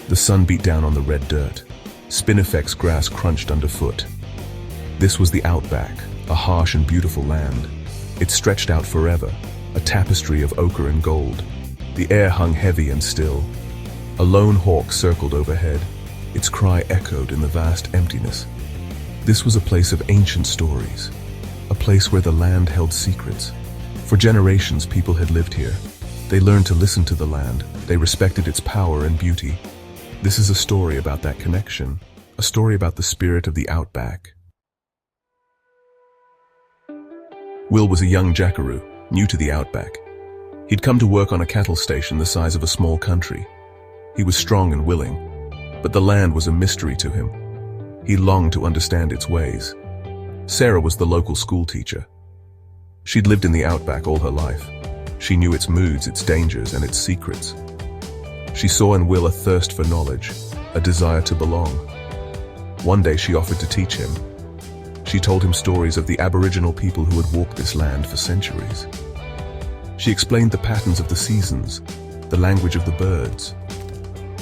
The sun beat down on the red dirt. Spinifex grass crunched underfoot. This was the Outback, a harsh and beautiful land. It stretched out forever, a tapestry of ochre and gold. The air hung heavy and still. A lone hawk circled overhead. Its cry echoed in the vast emptiness. This was a place of ancient stories, a place where the land held secrets. For generations, people had lived here. They learned to listen to the land. They respected its power and beauty. This is a story about that connection, a story about the spirit of the Outback. Will was a young jackaroo, new to the Outback. He'd come to work on a cattle station the size of a small country. He was strong and willing, but the land was a mystery to him. He longed to understand its ways. Sarah was the local school teacher. She'd lived in the Outback all her life. She knew its moods, its dangers, and its secrets. She saw in Will a thirst for knowledge, a desire to belong. One day she offered to teach him. She told him stories of the Aboriginal people who had walked this land for centuries. She explained the patterns of the seasons, the language of the birds.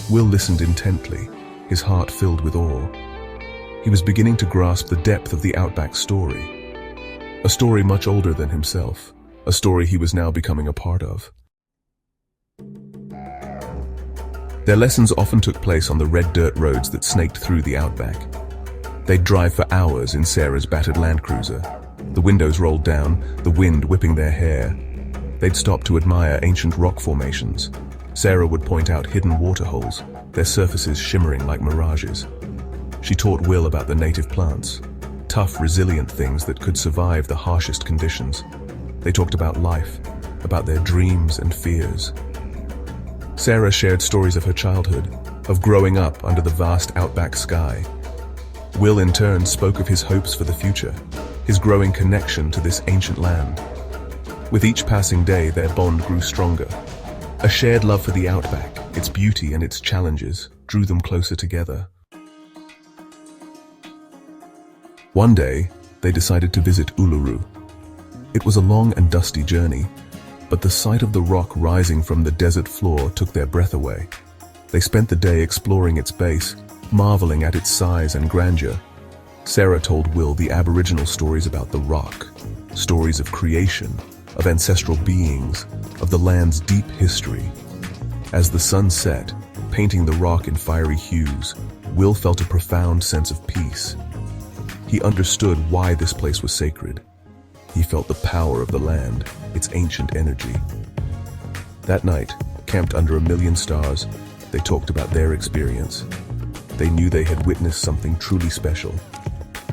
Will listened intently, his heart filled with awe. He was beginning to grasp the depth of the Outback story. A story much older than himself, a story he was now becoming a part of. Their lessons often took place on the red dirt roads that snaked through the Outback. They'd drive for hours in Sarah's battered Land Cruiser. The windows rolled down, the wind whipping their hair. They'd stop to admire ancient rock formations. Sarah would point out hidden waterholes, their surfaces shimmering like mirages. She taught Will about the native plants, tough, resilient things that could survive the harshest conditions. They talked about life, about their dreams and fears. Sarah shared stories of her childhood, of growing up under the vast Outback sky. Will, in turn, spoke of his hopes for the future, his growing connection to this ancient land. With each passing day, their bond grew stronger. A shared love for the Outback, its beauty and its challenges, drew them closer together. One day, they decided to visit Uluru. It was a long and dusty journey, but the sight of the rock rising from the desert floor took their breath away. They spent the day exploring its base, marveling at its size and grandeur. Sarah told Will the Aboriginal stories about the rock, stories of creation, of ancestral beings, of the land's deep history. As the sun set, painting the rock in fiery hues, Will felt a profound sense of peace. He understood why this place was sacred. He felt the power of the land, its ancient energy. That night, camped under a million stars, they talked about their experience. They knew they had witnessed something truly special,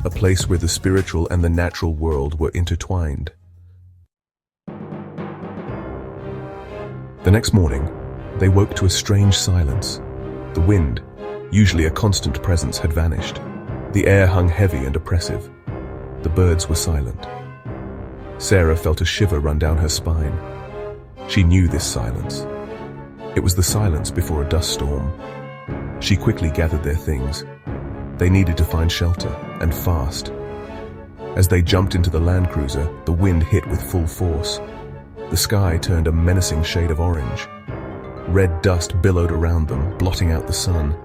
a place where the spiritual and the natural world were intertwined. The next morning, they woke to a strange silence. The wind, usually a constant presence, had vanished. The air hung heavy and oppressive. The birds were silent. Sarah felt a shiver run down her spine. She knew this silence. It was the silence before a dust storm. She quickly gathered their things. They needed to find shelter, and fast. As they jumped into the Land Cruiser, the wind hit with full force. The sky turned a menacing shade of orange. Red dust billowed around them, blotting out the sun.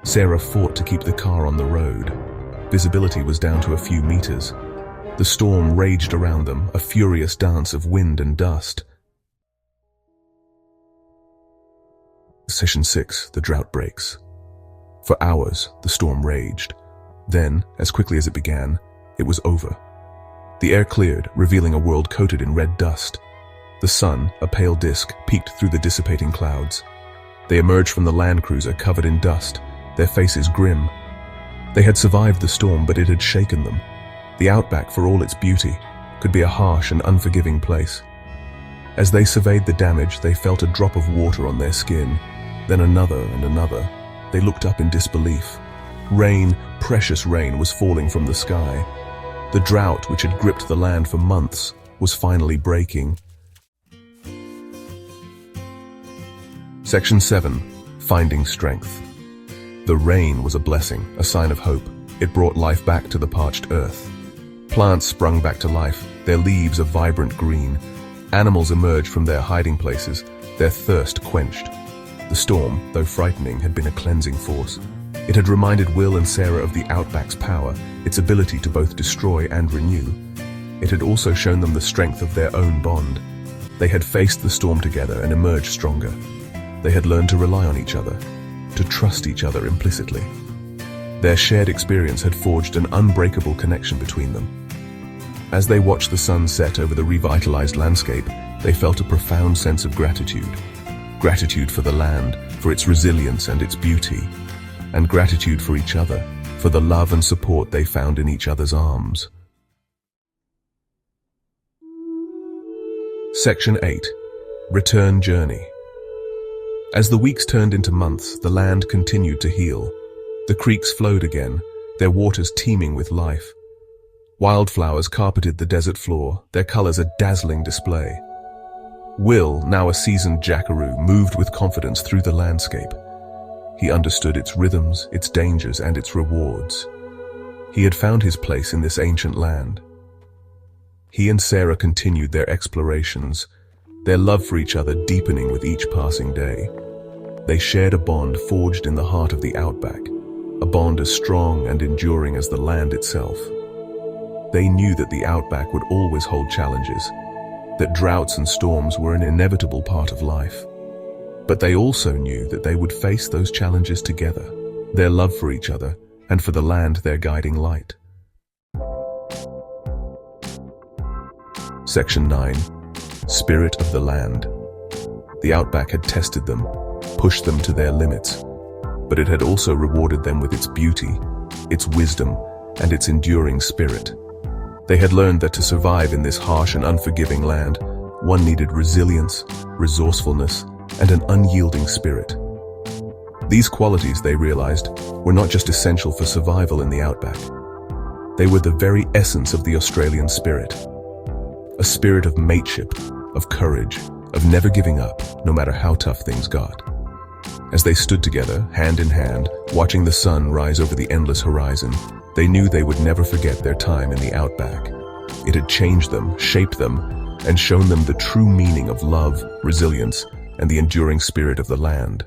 Sarah fought to keep the car on the road. Visibility was down to a few meters. The storm raged around them, a furious dance of wind and dust. Session 6, the drought breaks. For hours, the storm raged. Then, as quickly as it began, it was over. The air cleared, revealing a world coated in red dust. The sun, a pale disk, peeked through the dissipating clouds. They emerged from the Land Cruiser covered in dust, their faces grim. They had survived the storm, but it had shaken them. The Outback, for all its beauty, could be a harsh and unforgiving place. As they surveyed the damage, they felt a drop of water on their skin, then another and another. They looked up in disbelief. Rain, precious rain, was falling from the sky. The drought, which had gripped the land for months, was finally breaking. Section 7. Finding Strength. The rain was a blessing, a sign of hope. It brought life back to the parched earth. Plants sprung back to life, their leaves a vibrant green. Animals emerged from their hiding places, their thirst quenched. The storm, though frightening, had been a cleansing force. It had reminded Will and Sarah of the Outback's power, its ability to both destroy and renew. It had also shown them the strength of their own bond. They had faced the storm together and emerged stronger. They had learned to rely on each other, to trust each other implicitly. Their shared experience had forged an unbreakable connection between them. As they watched the sun set over the revitalized landscape, they felt a profound sense of gratitude. Gratitude for the land, for its resilience and its beauty, and gratitude for each other, for the love and support they found in each other's arms. Section 8. Return Journey. As the weeks turned into months, the land continued to heal. The creeks flowed again, their waters teeming with life. Wildflowers carpeted the desert floor, their colors a dazzling display. Will, now a seasoned jackaroo, moved with confidence through the landscape. He understood its rhythms, its dangers, and its rewards. He had found his place in this ancient land. He and Sarah continued their explorations, their love for each other deepening with each passing day. They shared a bond forged in the heart of the Outback, a bond as strong and enduring as the land itself. They knew that the Outback would always hold challenges, that droughts and storms were an inevitable part of life. But they also knew that they would face those challenges together, their love for each other, and for the land their guiding light. Section 9. Spirit of the Land. The Outback had tested them, pushed them to their limits, but it had also rewarded them with its beauty, its wisdom, and its enduring spirit. They had learned that to survive in this harsh and unforgiving land, one needed resilience, resourcefulness, and an unyielding spirit. These qualities, they realized, were not just essential for survival in the Outback. They were the very essence of the Australian spirit. A spirit of mateship, of courage, of never giving up, no matter how tough things got. As they stood together, hand in hand, watching the sun rise over the endless horizon, they knew they would never forget their time in the Outback. It had changed them, shaped them, and shown them the true meaning of love, resilience, and the enduring spirit of the land.